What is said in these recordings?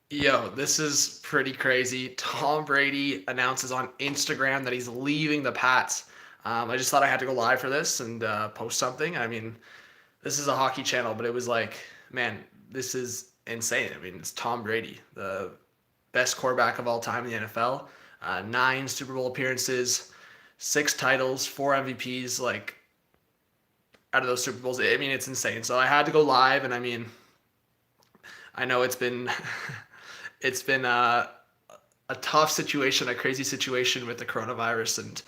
Yo, this is pretty crazy. Tom Brady announces on Instagram that he's leaving the Pats. I just thought I had to go live for this and post something. I mean, this is a hockey channel, but it was like, man, this is insane. I mean, it's Tom Brady, the best quarterback of all time in the NFL. 9 Super Bowl appearances, 6 titles, 4 MVPs. Like out of those Super Bowls, I mean, it's insane. So I had to go live, and I mean, I know it's been it's been a tough situation, a crazy situation with the coronavirus and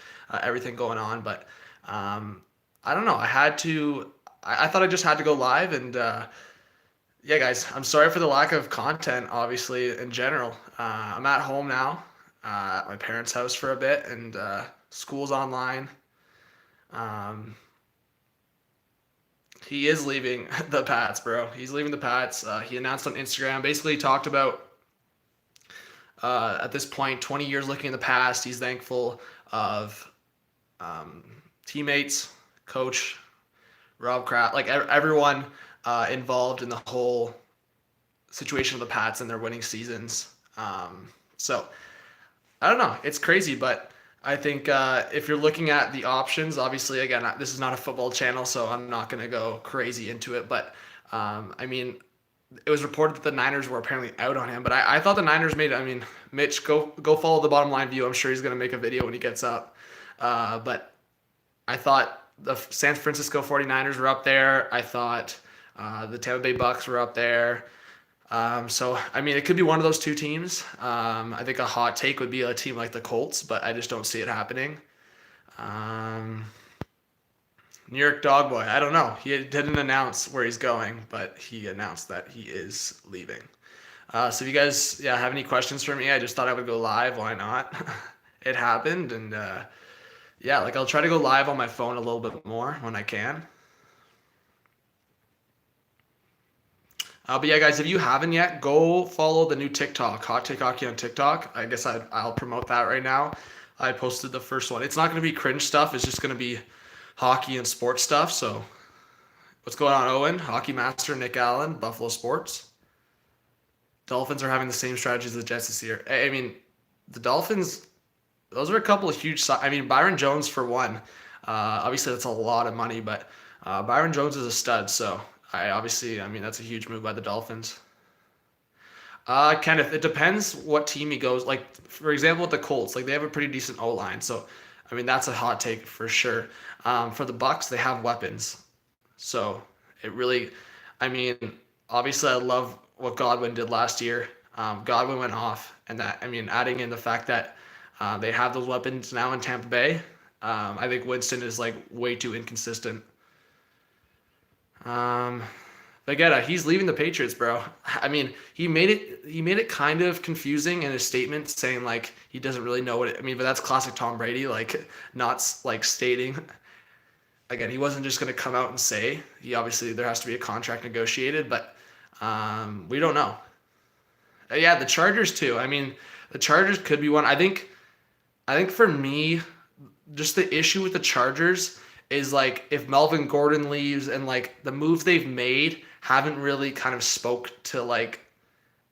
everything going on. But I don't know. I had to. I thought I just had to go live, and yeah, guys, I'm sorry for the lack of content. Obviously, in general, I'm at home now, at my parents' house for a bit, and school's online. Um, he is leaving the Pats, bro. He's leaving the Pats. He announced on Instagram. Basically, talked about at this point, 20 years looking in the past. He's thankful of um, teammates, coach Rob Kraft, like everyone involved in the whole situation of the Pats and their winning seasons. So I don't know. It's crazy, but I think if you're looking at the options, obviously, again, this is not a football channel, so I'm not going to go crazy into it. But I mean, it was reported that the Niners were apparently out on him, but I thought the Niners made. I mean, Mitch, go follow the bottom line view. I'm sure he's going to make a video when he gets up. But I thought the San Francisco 49ers were up there. I thought the Tampa Bay Bucks were up there. So I mean, it could be one of those two teams. I think a hot take would be a team like the Colts, but I just don't see it happening. Um, New York Dog Boy. I don't know. He didn't announce where he's going, but he announced that he is leaving. So if you guys, yeah, have any questions for me, I just thought I would go live. Why not? It happened, and yeah, like I'll try to go live on my phone a little bit more when I can. But yeah, guys, if you haven't yet, go follow the new TikTok, Hot Take Hockey on TikTok. I guess I'll promote that right now. I posted the first one. It's not going to be cringe stuff. It's just going to be hockey and sports stuff. So what's going on, Owen? Hockey master Nick Allen, Buffalo Sports. Dolphins are having the same strategy as the Jets this year. I mean, the Dolphins, those are a couple of huge. I mean, Byron Jones for one. Obviously, that's a lot of money, but Byron Jones is a stud. So I mean, that's a huge move by the Dolphins. Kenneth, it depends what team he goes. Like, for example, with the Colts, like they have a pretty decent O line. So, I mean, that's a hot take for sure. For the Bucks, they have weapons. So it really, I mean, obviously, I love what Godwin did last year. Godwin went off, and that, I mean, adding in the fact that they have those weapons now in Tampa Bay. I think Winston is like way too inconsistent. Um, Vegeta, he's leaving the Patriots, bro. I mean, he made it kind of confusing in his statement, saying like he doesn't really know what it. I mean, but that's classic Tom Brady, like not like stating. Again, he wasn't just going to come out and say. He obviously there has to be a contract negotiated, but we don't know. Yeah, the Chargers too. I mean, the Chargers could be one. I think for me, just the issue with the Chargers is like if Melvin Gordon leaves and like the moves they've made haven't really kind of spoke to like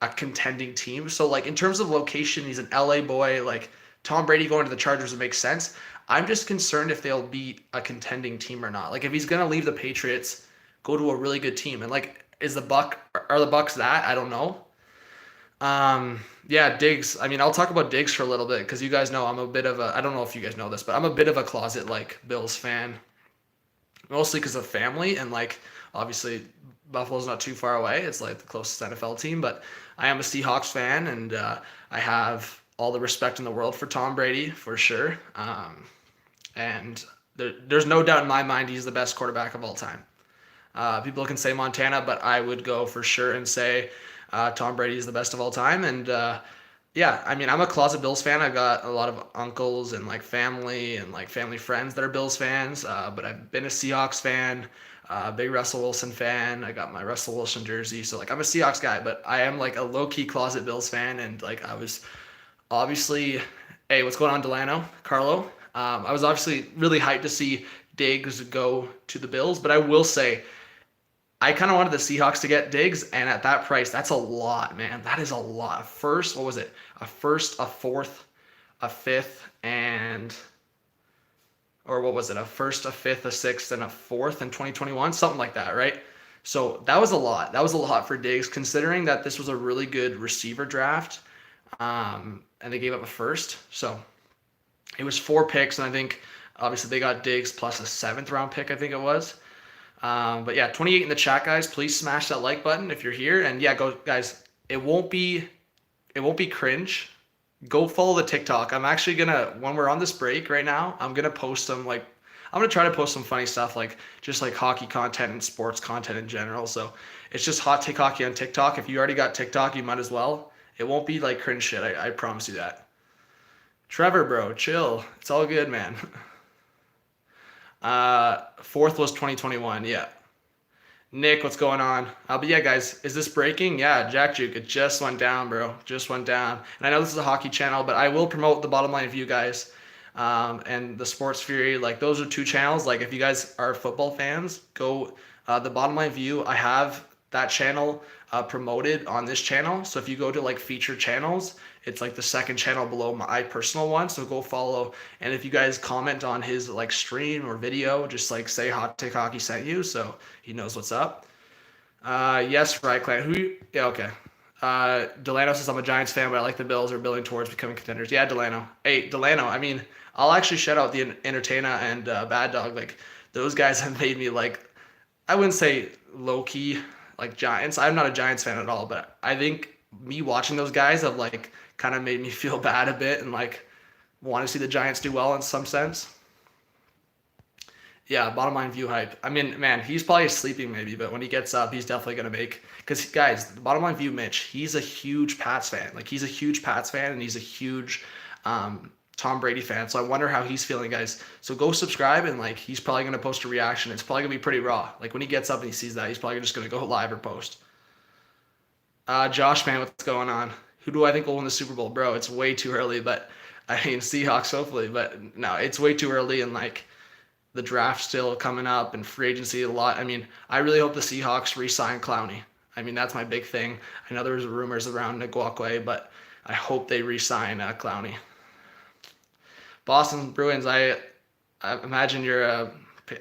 a contending team. So like in terms of location, he's an LA boy. Like Tom Brady going to the Chargers would make sense. I'm just concerned if they'll beat a contending team or not. Like if he's gonna leave the Patriots, go to a really good team. And like is the Buck are the Bucks that? I don't know. Yeah, Diggs. I mean, I'll talk about Diggs for a little bit because you guys know I'm a bit of a. I don't know if you guys know this, but I'm a bit of a closet like Bills fan, mostly because of family and like obviously Buffalo's not too far away. It's like the closest NFL team, but I am a Seahawks fan and I have all the respect in the world for Tom Brady for sure. And there's no doubt in my mind he's the best quarterback of all time. People can say Montana, but I would go for sure and say Tom Brady is the best of all time. And yeah, I mean, I'm a closet Bills fan. I've got a lot of uncles and like family and like family friends that are Bills fans. But I've been a Seahawks fan, big Russell Wilson fan. I got my Russell Wilson jersey, so like I'm a Seahawks guy. But I am like a low key closet Bills fan, and like I was obviously, hey, what's going on, Delano, Carlo? I was obviously really hyped to see Diggs go to the Bills, but I will say I kind of wanted the Seahawks to get Diggs, and at that price, that's a lot, man. That is a lot. First, what was it? A first, a fourth, a fifth, and or what was it? A first, a fifth, a sixth, and a fourth in 2021, something like that, right? So that was a lot. That was a lot for Diggs, considering that this was a really good receiver draft, and they gave up a first. So it was 4 picks, and I think obviously they got Diggs plus a 7th round pick, I think it was. But yeah, 28 in the chat, guys. Please smash that like button if you're here, and yeah, go guys. It won't be cringe. Go follow the TikTok. I'm actually gonna, when we're on this break right now, I'm gonna post some like, I'm gonna try to post some funny stuff, like just like hockey content and sports content in general. So it's just Hot Take Hockey on TikTok. If you already got TikTok, you might as well. It won't be like cringe shit. I promise you that. Trevor, bro, chill. It's all good, man. Fourth was 2021. Yeah. Nick, what's going on? But yeah, guys, is this breaking? Yeah, Jack Juke, it just went down, bro. Just went down. And I know this is a hockey channel, but I will promote the Bottom Line View, guys, and the Sports Fury. Like, those are 2 channels. Like, if you guys are football fans, go the Bottom Line View. I have that channel promoted on this channel. So if you go to like featured channels, it's like the 2nd channel below my personal one. So go follow. And if you guys comment on his like stream or video, just like say Hot Take Hockey sent you, so he knows what's up. Yes, right, Clan. Yeah, okay. Delano says I'm a Giants fan, but I like the Bills are building towards becoming contenders. Yeah, Delano. Hey, Delano. I mean, I'll actually shout out the Entertainer and Bad Dog. Like, those guys have made me like, I wouldn't say low key like Giants. I'm not a Giants fan at all, but I think me watching those guys have like kind of made me feel bad a bit and like want to see the Giants do well in some sense. Yeah, Bottom Line View hype. I mean, man, he's probably sleeping maybe, but when he gets up, he's definitely gonna make. Because guys, the Bottom Line View, Mitch, he's a huge Pats fan. Like, he's a huge Pats fan, and he's a huge Tom Brady fan. So I wonder how he's feeling, guys. So go subscribe, and like, he's probably gonna post a reaction. It's probably gonna be pretty raw. Like, when he gets up and he sees that, he's probably just gonna go live or post. Josh, man, what's going on? Who do I think will win the Super Bowl, bro? It's way too early, but I mean, Seahawks hopefully, but no, it's way too early, and like, the draft still coming up and free agency a lot. I mean, I really hope the Seahawks re-sign Clowney. I mean, that's my big thing. I know there was rumors around Ngakwe, but I hope they re-sign Clowney. Boston Bruins, I imagine you're a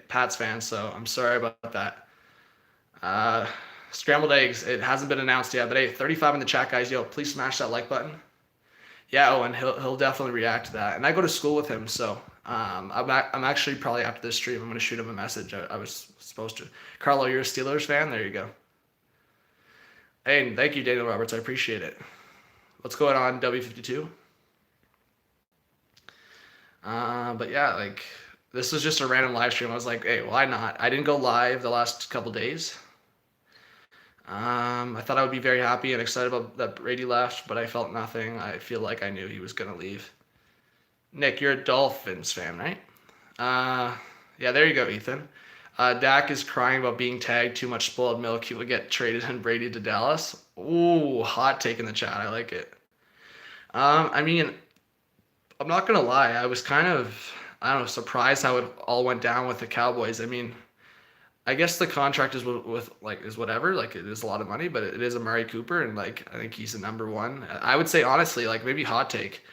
Pats fan, so I'm sorry about that. Scrambled eggs, it hasn't been announced yet, but hey, 35 in the chat, guys. Yo, please smash that like button. Yeah, oh, and he'll definitely react to that. And I go to school with him, so I'm actually probably after this stream, I'm going to shoot him a message. I was supposed to. Carlo, you're a Steelers fan? There you go. Hey, and thank you, Daniel Roberts. I appreciate it. What's going on, W52? But yeah, like, this was just a random live stream. I was like, hey, why not? I didn't go live the last couple days. I thought I would be very happy and excited about that Brady left, but I felt nothing. I feel like I knew he was going to leave. Nick, you're a Dolphins fan, right? Yeah, there you go, Ethan. Dak is crying about being tagged too much spoiled milk. He would get traded and Brady to Dallas. Ooh, hot take in the chat. I like it. I mean, I'm not going to lie. I was kind of, I don't know, surprised how it all went down with the Cowboys. I mean, I guess the contract is with like is whatever, like it is a lot of money, but it is Amari Cooper, and like I think he's the number one. I would say honestly, like maybe hot take,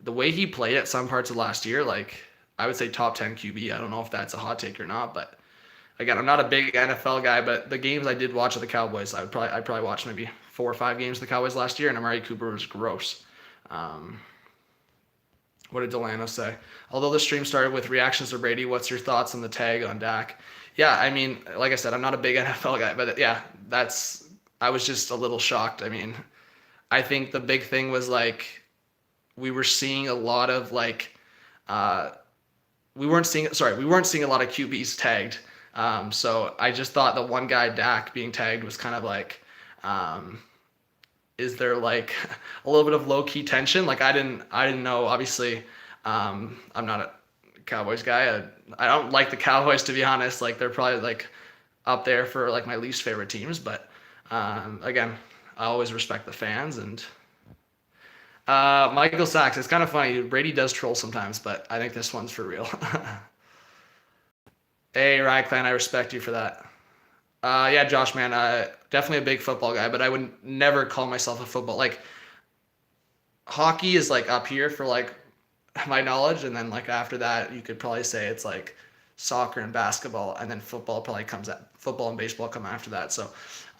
the way he played at some parts of last year, like I would say top 10 QB. I don't know if that's a hot take or not, but again, I'm not a big NFL guy, but the games I did watch of the Cowboys, I'd probably watch maybe 4 or 5 games of the Cowboys last year, and Amari Cooper was gross. What did Delano say? Although the stream started with reactions to Brady, what's your thoughts on the tag on Dak? Yeah, I mean, like I said, I'm not a big NFL guy, but yeah, I was just a little shocked. I mean, I think the big thing was like, we were seeing a lot of like, we weren't seeing a lot of QBs tagged. So I just thought the one guy, Dak, being tagged was kind of like, is there like a little bit of low key tension? Like I didn't know, obviously, I'm not a Cowboys guy. I don't like the Cowboys, to be honest. Like they're probably like up there for like my least favorite teams, but again, I always respect the fans. And Michael Sachs, it's kind of funny. Brady does troll sometimes, but I think this one's for real. Hey, Riot Clan, I respect you for that. Yeah, Josh, man, definitely a big football guy, but I would never call myself a football. Like, hockey is like up here for like my knowledge, and then like after that, you could probably say it's like soccer and basketball, and then football and baseball come after that. So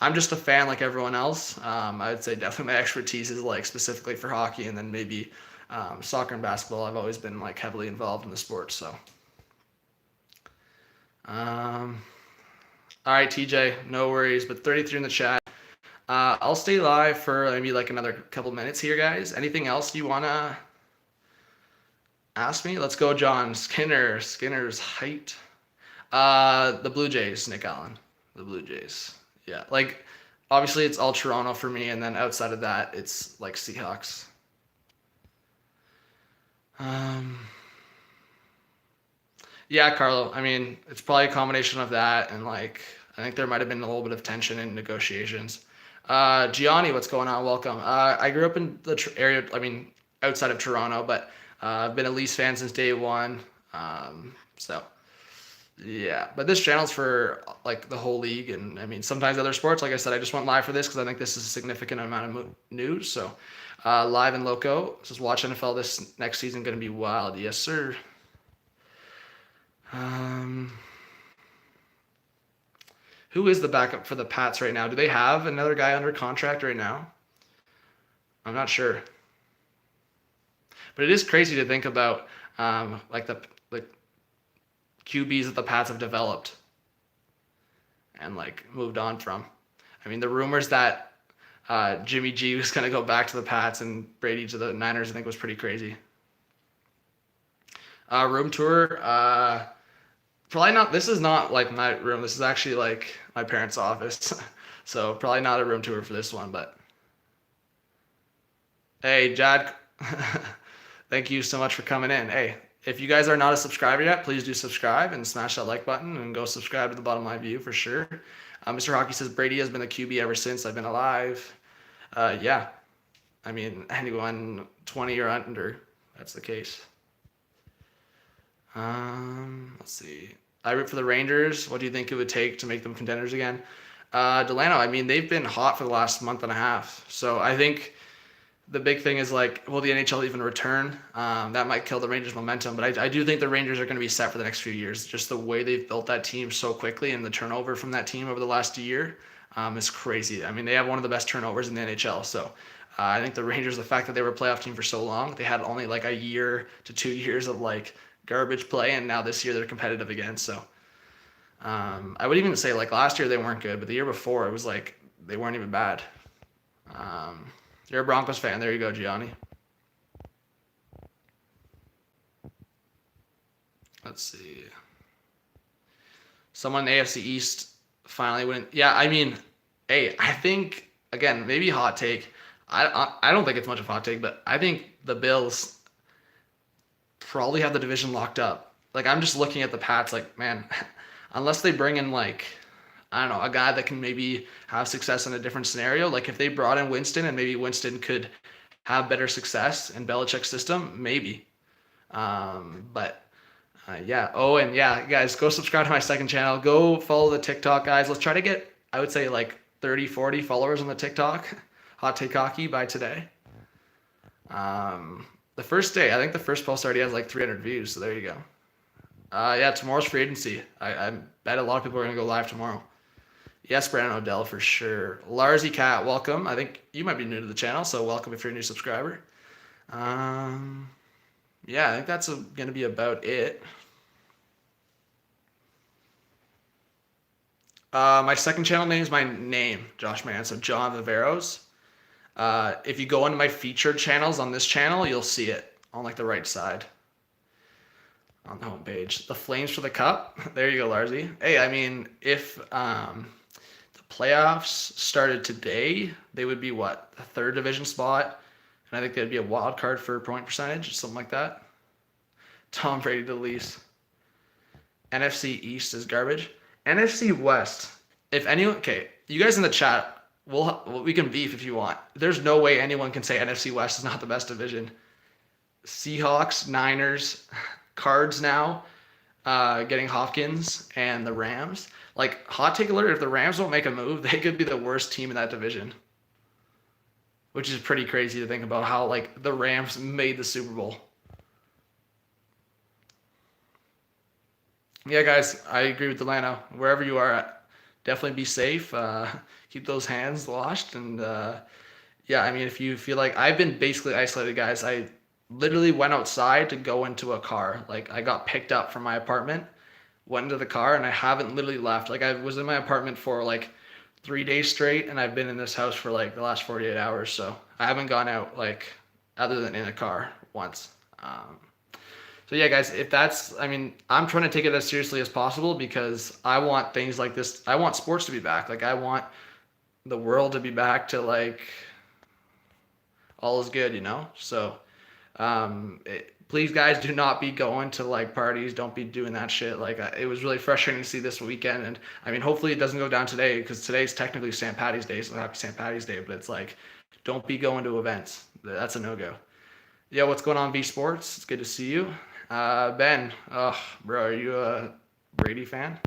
I'm just a fan like everyone else. I would say definitely my expertise is like specifically for hockey, and then maybe soccer and basketball. I've always been like heavily involved in the sport. So, um, all right, TJ, no worries. But 33 in the chat. I'll stay live for maybe like another couple minutes here, guys. Anything else you wanna ask me? Let's go, John. Skinner's height. The Blue Jays, Nick Allen. The Blue Jays. Yeah, like obviously it's all Toronto for me, and then outside of that, it's like Seahawks. Yeah, Carlo. I mean, it's probably a combination of that, and like I think there might have been a little bit of tension in negotiations. Gianni, what's going on? Welcome. I grew up in the area. I mean, outside of Toronto, but I've been a Leafs fan since day one. So yeah, but this channel's for like the whole league, and I mean sometimes other sports. Like I said, I just went live for this because I think this is a significant amount of news. So live and loco. Just watch NFL this next season. Going to be wild. Yes, sir. Who is the backup for the Pats right now? Do they have another guy under contract right now? I'm not sure. But it is crazy to think about like the QBs that the Pats have developed and like moved on from. I mean, the rumors that Jimmy G was going to go back to the Pats and Brady to the Niners, I think was pretty crazy. Room tour. Probably not. This is not like my room. This is actually like my parents' office. So probably not a room tour for this one, but hey, Jad, thank you so much for coming in. Hey, if you guys are not a subscriber yet, please do subscribe and smash that like button and go subscribe to the bottom of my view for sure. Mr. Hockey says Brady has been the QB ever since I've been alive. Yeah, I mean, anyone 20 or under, that's the case. Let's see. I root for the Rangers. What do you think it would take to make them contenders again? Delano, I mean, they've been hot for the last month and a half. So I think the big thing is like, will the NHL even return? That might kill the Rangers' momentum. But I do think the Rangers are going to be set for the next few years. Just the way they've built that team so quickly and the turnover from that team over the last year is crazy. I mean, they have one of the best turnovers in the NHL. So I think the Rangers, the fact that they were a playoff team for so long, they had only like a year to 2 years of like garbage play, and now this year they're competitive again. So I would even say like last year they weren't good, but the year before it was like they weren't even bad. You're a Broncos fan. There you go, Gianni. Let's see. Someone in the AFC East finally went. Yeah, I mean, hey, I think again maybe hot take. I don't think it's much of a hot take, but I think the Bills probably have the division locked up. Like I'm just looking at the Pats like, man, unless they bring in like, I don't know, a guy that can maybe have success in a different scenario. Like if they brought in Winston and maybe Winston could have better success in Belichick's system, maybe. But yeah. Oh, and yeah, guys, go subscribe to my second channel. Go follow the TikTok guys. Let's try to get, I would say like 30, 40 followers on the TikTok. Hot Take Hockey by today. The first day, I think the first post already has like 300 views, so there you go. Yeah, tomorrow's free agency. I bet a lot of people are going to go live tomorrow. Yes, Brandon Odell for sure. Larsy Cat, welcome. I think you might be new to the channel, so welcome if you're a new subscriber. Yeah, I think that's going to be about it. My second channel name is my name, Josh Mann, so John Viveiros. If you go into my featured channels on this channel, you'll see it on like the right side on the homepage. The Flames for the Cup. There you go, Larsy. Hey, I mean, if the playoffs started today, they would be what? The third division spot. And I think they'd be a wild card for point percentage, something like that. Tom Brady to the Leafs. NFC East is garbage. NFC West. If anyone, okay, you guys in the chat, we can beef if you want. There's no way anyone can say NFC West is not the best division. Seahawks, Niners, Cards now, getting Hopkins, and the Rams. Like, hot take alert, if the Rams don't make a move, they could be the worst team in that division, which is pretty crazy to think about how, like, the Rams made the Super Bowl. Yeah, guys, I agree with Delano. Wherever you are at, definitely be safe. Keep those hands washed. And yeah, I mean, if you feel like I've been basically isolated, guys, I literally went outside to go into a car. Like, I got picked up from my apartment, went into the car, and I haven't literally left. Like, I was in my apartment for like 3 days straight, and I've been in this house for like the last 48 hours. So I haven't gone out, like, other than in a car once. So yeah, guys, if that's, I mean, I'm trying to take it as seriously as possible because I want things like this. I want sports to be back. Like, I want the world to be back to, like, all is good, you know? So, please, guys, do not be going to, like, parties. Don't be doing that shit. Like, it was really frustrating to see this weekend. And I mean, hopefully it doesn't go down today because today's technically St. Patty's Day. So happy St. Patty's Day. But it's like, don't be going to events. That's a no-go. Yeah, what's going on, V Sports? It's good to see you. Ben, oh, bro, are you a Brady fan?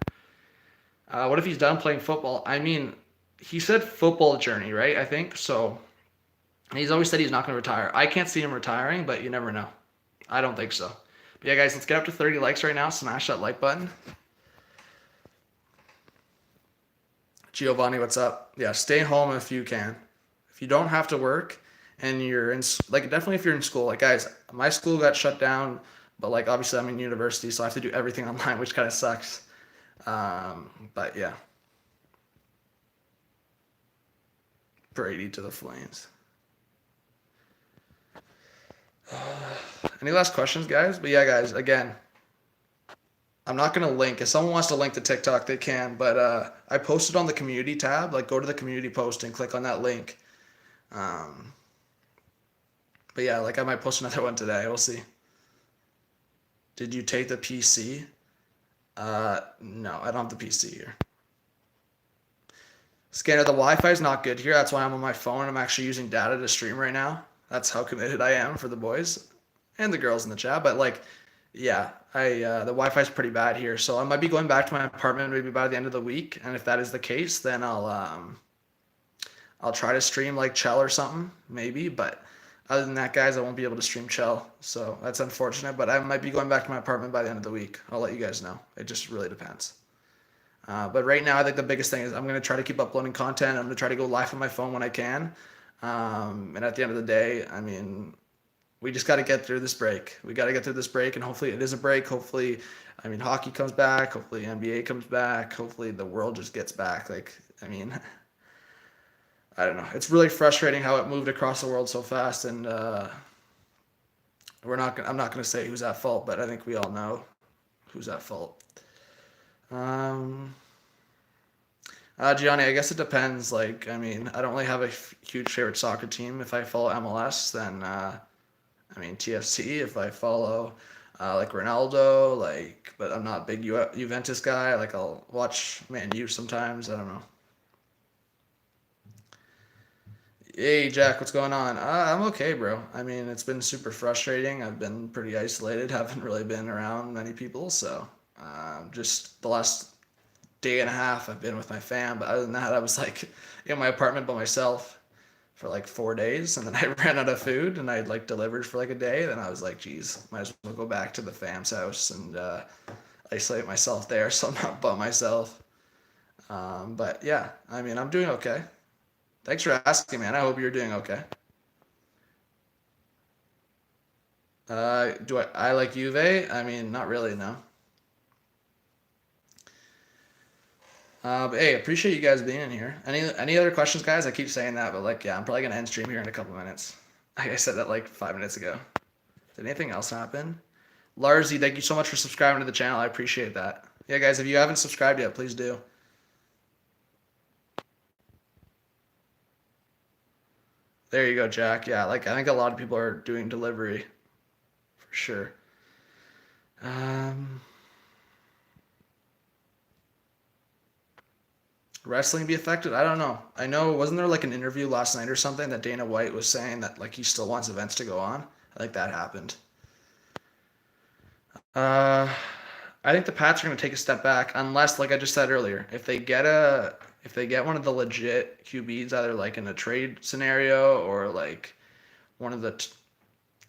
What if he's done playing football? I mean, he said football journey, right? I think so. He's always said he's not going to retire. I can't see him retiring, but you never know. I don't think so. But yeah, guys, let's get up to 30 likes right now. Smash that like button. Giovanni, what's up? Yeah, stay home if you can. If you don't have to work and you're in, like, definitely if you're in school, like, guys, my school got shut down, but, like, obviously I'm in university, so I have to do everything online, which kind of sucks. But yeah, Brady to the Flames. Any last questions, guys? But yeah, guys, again, I'm not gonna link. If someone wants to link to TikTok, they can. But I posted on the community tab. Like, go to the community post and click on that link. Um, but yeah, like, I might post another one today. We'll see. Did you take the PC? No, I don't have the PC here. Scanner, the Wi-Fi is not good here. That's why I'm on my phone. I'm actually using data to stream right now. That's how committed I am for the boys and the girls in the chat. But, like, yeah, the Wi-Fi is pretty bad here, so I might be going back to my apartment maybe by the end of the week. And if that is the case, then I'll try to stream, like, Chell or something, maybe. But other than that, guys, I won't be able to stream Chell, so that's unfortunate. But I might be going back to my apartment by the end of the week. I'll let you guys know. It just really depends. But right now, I think the biggest thing is I'm going to try to keep uploading content. I'm going to try to go live on my phone when I can. And at the end of the day, I mean, we just got to get through this break. We got to get through this break, and hopefully it is a break. Hopefully, I mean, hockey comes back. Hopefully, NBA comes back. Hopefully, the world just gets back. Like, I mean, I don't know. It's really frustrating how it moved across the world so fast, and I'm not going to say who's at fault, but I think we all know who's at fault. Gianni, I guess it depends. Like, I mean, I don't really have a huge favorite soccer team. If I follow MLS, then I mean, TFC. If I follow like Ronaldo, like, but I'm not a big Juventus guy. Like, I'll watch Man U sometimes. I don't know. Hey, Jack, what's going on? I'm okay, bro. I mean, it's been super frustrating. I've been pretty isolated. Haven't really been around many people, so just the last day and a half I've been with my fam. But other than that, I was, like, in my apartment by myself for like 4 days, and then I ran out of food, and I, like, delivered for like a day. Then I was like, geez, might as well go back to the fam's house and isolate myself there, so I'm not by myself. But yeah, I mean, I'm doing okay. Thanks for asking, man. I hope you're doing okay. Do I like Juve? I mean, not really, no. But hey, appreciate you guys being in here. Any other questions, guys? I keep saying that, but, like, yeah, I'm probably gonna end stream here in a couple minutes. Like, I said that like 5 minutes ago. Did anything else happen? Larzy, thank you so much for subscribing to the channel. I appreciate that. Yeah, guys, if you haven't subscribed yet, please do. There you go, Jack. Yeah, like, I think a lot of people are doing delivery for sure. Wrestling be affected? I don't know. I know, wasn't there like an interview last night or something that Dana White was saying that, like, he still wants events to go on? I think that happened. Uh, I think the Pats are going to take a step back unless, like I just said earlier, if they get one of the legit QBs, either like in a trade scenario or like one of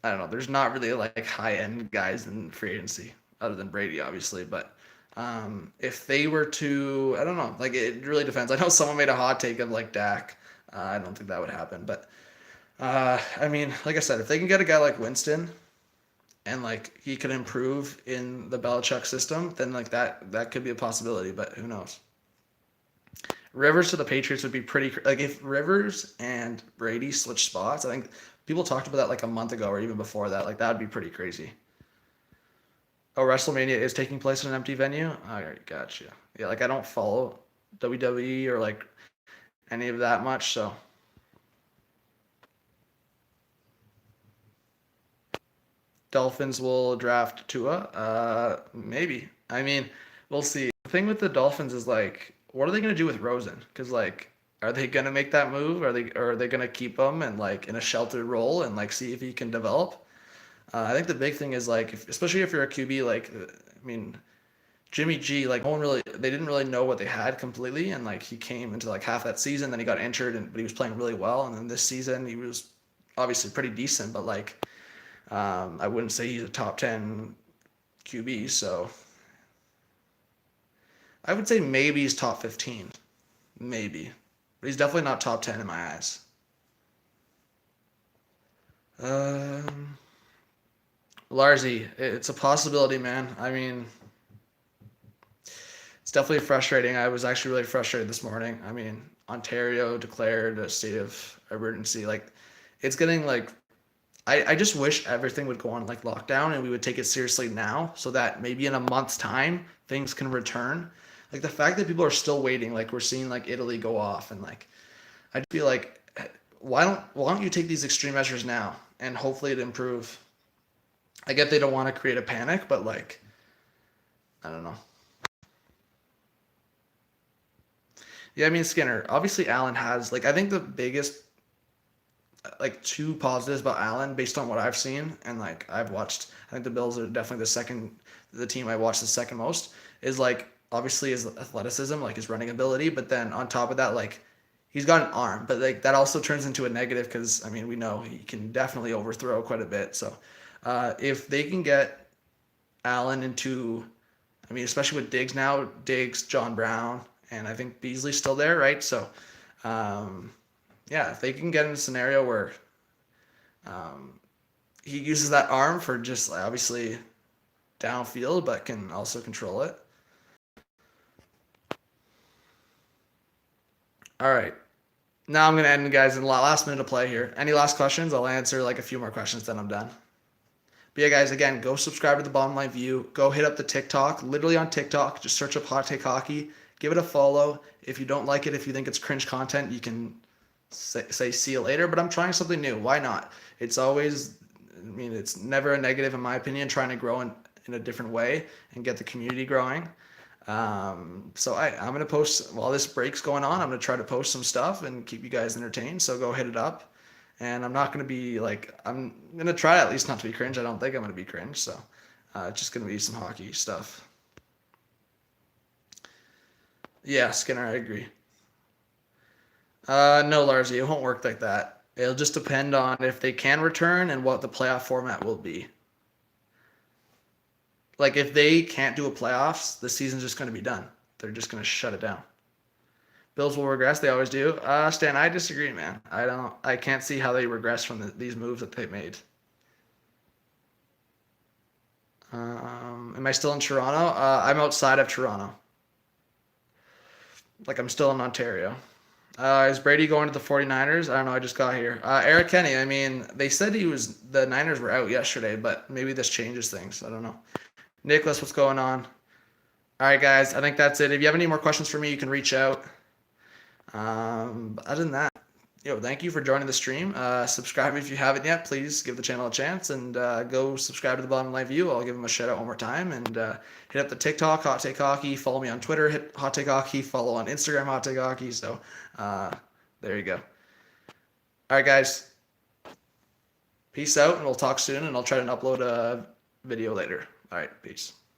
I don't know. There's not really like high end guys in free agency other than Brady, obviously. But if they were to, I don't know. Like it really depends. I know someone made a hot take of like Dak. I don't think that would happen. But I mean, like I said, if they can get a guy like Winston and like he could improve in the Belichick system, then like that could be a possibility. But who knows? Rivers to the Patriots would be pretty like if Rivers and Brady switch spots. I think people talked about that like a month ago or even before that. Like that would be pretty crazy. Oh, WrestleMania is taking place in an empty venue. All right, gotcha. Yeah, like I don't follow WWE or like any of that much, so Dolphins will draft Tua. Maybe. I mean, we'll see. The thing with the Dolphins is like, what are they gonna do with Rosen? Because like, are they gonna make that move? Or are they gonna keep him and like in a sheltered role and like see if he can develop? I think the big thing is like, especially if you're a QB, like, I mean, Jimmy G, like no one really, they didn't really know what they had completely, and like he came into like half that season, then he got injured, but he was playing really well, and then this season he was obviously pretty decent, but like I wouldn't say he's a top 10 QB, so I would say maybe he's top 15, maybe, but he's definitely not top 10 in my eyes. Um, Larzy, it's a possibility, man. I mean, it's definitely frustrating. I was actually really frustrated this morning. I mean, Ontario declared a state of emergency. Like, it's getting like I just wish everything would go on like lockdown and we would take it seriously now so that maybe in a month's time things can return. Like the fact that people are still waiting, like we're seeing like Italy go off and like I feel like why don't you take these extreme measures now and hopefully it improve. I get they don't want to create a panic, but like I don't know. Yeah, I mean Skinner. Obviously Allen has like I think the biggest like two positives about Allen based on what I've seen and like I've watched. I think the Bills are definitely the team I watched the second most is like obviously his athleticism, like his running ability, but then on top of that, like he's got an arm, but like that also turns into a negative because I mean we know he can definitely overthrow quite a bit. So if they can get Allen into, I mean especially with Diggs now, Diggs, John Brown, and I think Beasley's still there, right? So. Um, yeah, if they can get in a scenario where um, he uses that arm for just like, obviously downfield, but can also control it. All right. Now I'm going to end, guys, in the last minute of play here. Any last questions? I'll answer like a few more questions, then I'm done. But yeah, guys, again, go subscribe to the Bottom Line View. Go hit up the TikTok. Literally on TikTok, just search up Hot Take Hockey. Give it a follow. If you don't like it, if you think it's cringe content, you can say see you later, but I'm trying something new. Why not? It's always, I mean, it's never a negative in my opinion, trying to grow in a different way and get the community growing. So I'm going to post, while this break's going on, I'm going to try to post some stuff and keep you guys entertained. So go hit it up. And I'm not going to be like, I'm going to try at least not to be cringe. I don't think I'm going to be cringe. So it's just going to be some hockey stuff. Yeah, Skinner, I agree. No, Larzy, it won't work like that. It'll just depend on if they can return and what the playoff format will be. Like if they can't do a playoffs, the season's just going to be done. They're just going to shut it down. Bills will regress. They always do. Stan, I disagree, man. I can't see how they regress from these moves that they made. Am I still in Toronto? I'm outside of Toronto. Like I'm still in Ontario. Is Brady going to the 49ers? I don't know. I just got here. Eric Kenny, I mean, they said the Niners were out yesterday, but maybe this changes things. I don't know. Nicholas, what's going on? All right, guys, I think that's it. If you have any more questions for me, you can reach out. Other than that, thank you for joining the stream. Subscribe if you haven't yet. Please give the channel a chance and go subscribe to the Bottom Line View. I'll give them a shout out one more time and hit up the TikTok, Hot Take Hockey. Follow me on Twitter, hit Hot Take Hockey. Follow on Instagram, Hot Take Hockey. So there you go. All right, guys. Peace out, and we'll talk soon. And I'll try to upload a video later. All right, peace.